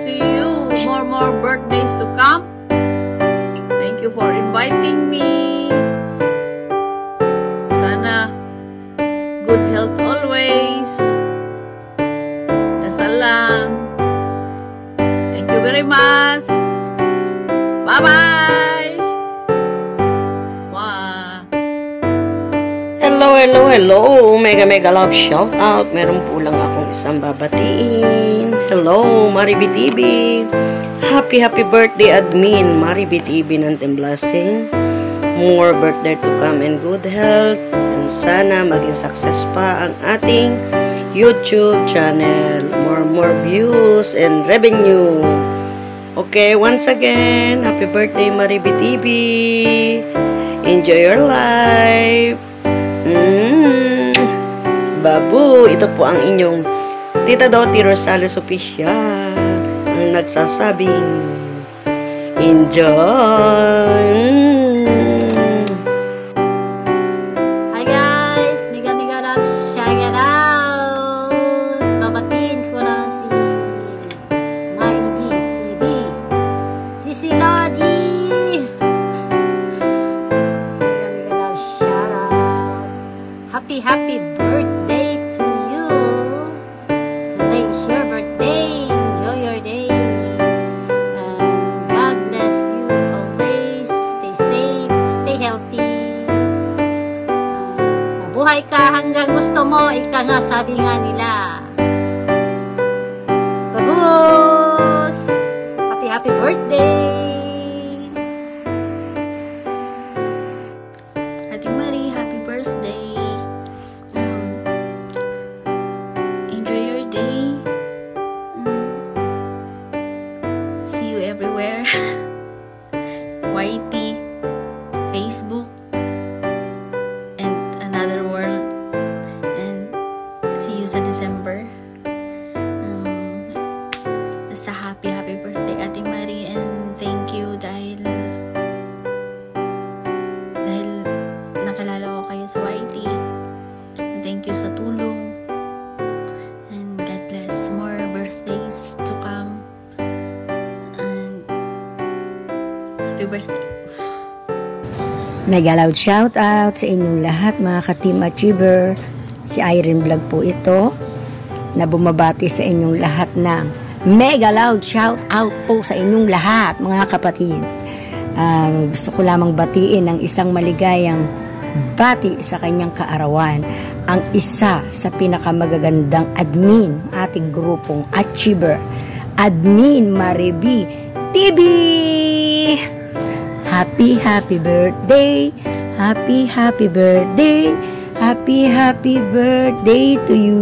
to you. More birthdays to come. Thank you for inviting me. Sana good health always. Dasal lang. Thank you very much. Bye-bye. Wow. Hello. Mega love shout out. Meron po lang akong isang babatiin. Hello, Maribi TV. Happy birthday admin, Maribi TV ng Team Blessing. More birthday to come and good health. And sana maging success pa ang ating YouTube channel. More views and revenue. Okay, once again, happy birthday Maribi TV. Enjoy your life. Babu, ito po ang inyong Tita Dottie Rosales Official ang nagsasabing enjoy. Hi guys, mega love shout out. Babatiin ko lang si Maribi TV, si Lodi. Mega love shout out. Happy birthday to you. Today is your birthday. Enjoy your day. And God bless you always. Stay safe, stay healthy. Mabuhay ka hanggang gusto mo. Ika nga, sabi nga nila. Babus! Happy birthday! Ate Marie, happy birthday. Enjoy your day. See you everywhere. YT, Facebook, and another world. And see you sa December. Basta happy birthday, Ate Marie. And thank you dahil nakalala ko kayo sa YT. And thank you sa tulong. And God bless. More birthdays to come. And happy birthday. Mega loud shout out sa inyong lahat mga ka-Team Achiever. Si Irene Vlog po ito na bumabati sa inyong lahat ng mega loud shout out po sa inyong lahat mga kapatid. Gusto ko lamang batiin ang isang maligayang bati sa kanyang kaarawan, ang isa sa pinakamagagandang admin ng ating grupong Achiever, Admin Maribi TV. Happy birthday, happy birthday, happy birthday to you.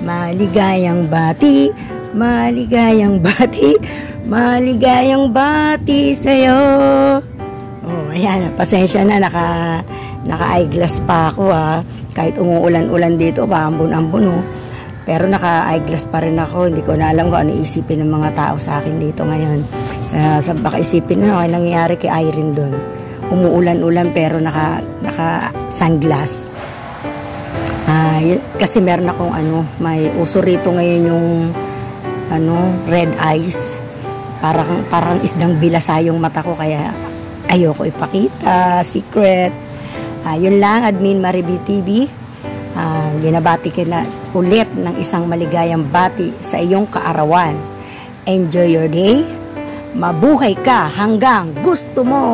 Maligayang bati sa'yo. Oh, ayan, pasensya na, naka-eyeglass pa ako kahit umuulan-ulan dito, paambon-ambon pero naka-eyeglass pa rin ako. Hindi ko na alam kung ano isipin ng mga tao sa akin dito ngayon. Baka isipin na ano nangyayari kay Irene doon. Umuulan-ulan pero naka-sunglass. Kasi meron akong may uso rito ngayon yung red eyes. Parang isdang bilasa yung mata ko, kaya ayoko ipakita, secret. Yun lang, Admin Maribi TV. Binabati kita ulit ng isang maligayang bati sa iyong kaarawan. Enjoy your day. Mabuhay ka hanggang gusto mo.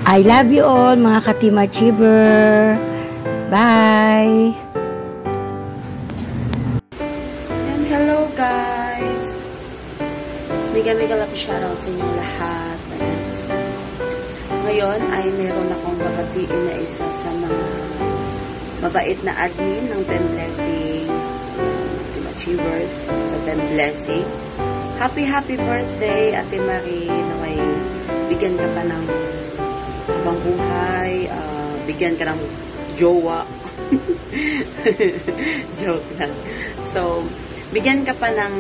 I love you all mga ka-Team Achiever. Bye! And hello guys! Mega love shoutout sa inyong lahat. Ngayon ay meron akong babatiin na isa sa mga mabait na admin ng Team Blessing, Team Achievers sa Team Blessing. Happy birthday Ate Marie, na may bigyan ka pa ng habang buhay, bigyan ka ng jowa. Joke lang. So, bigyan ka pa ng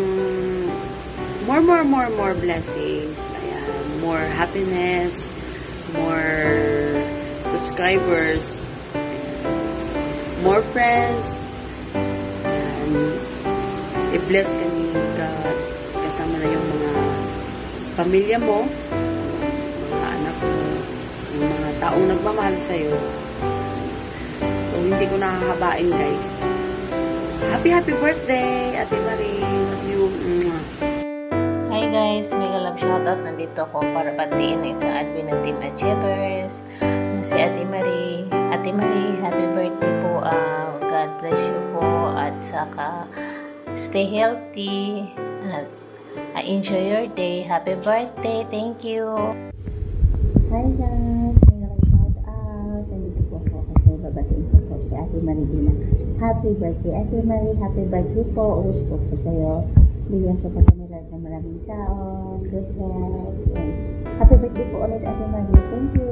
more blessings. Ayan, more happiness, more subscribers, more friends. And i-bless ka ni God. Kasama na yung mga pamilya mo, mga anak mo, yung mga taong nagmamahal sa'yo. So, hindi ko nakahabain, guys. Happy birthday, Ate Marie. Love you. Hi guys, mega love shoutout. Nandito ako para batiin ng isang admin ng Team Achievers na si Ate Marie. Ate Marie, happy birthday po. God bless you po. At saka, stay healthy. At enjoy your day. Happy birthday. Thank you. Hi guys, mega love shoutout. Nandito po ako kasi babatiin ko po si Ate Marie Dina. Happy birthday, Ate Marie. Happy birthday po. Wish po po sa'yo. Bigyan ko po kanila ng maraming taon, good health, and happy birthday po ulit, Ate Marie. Thank you.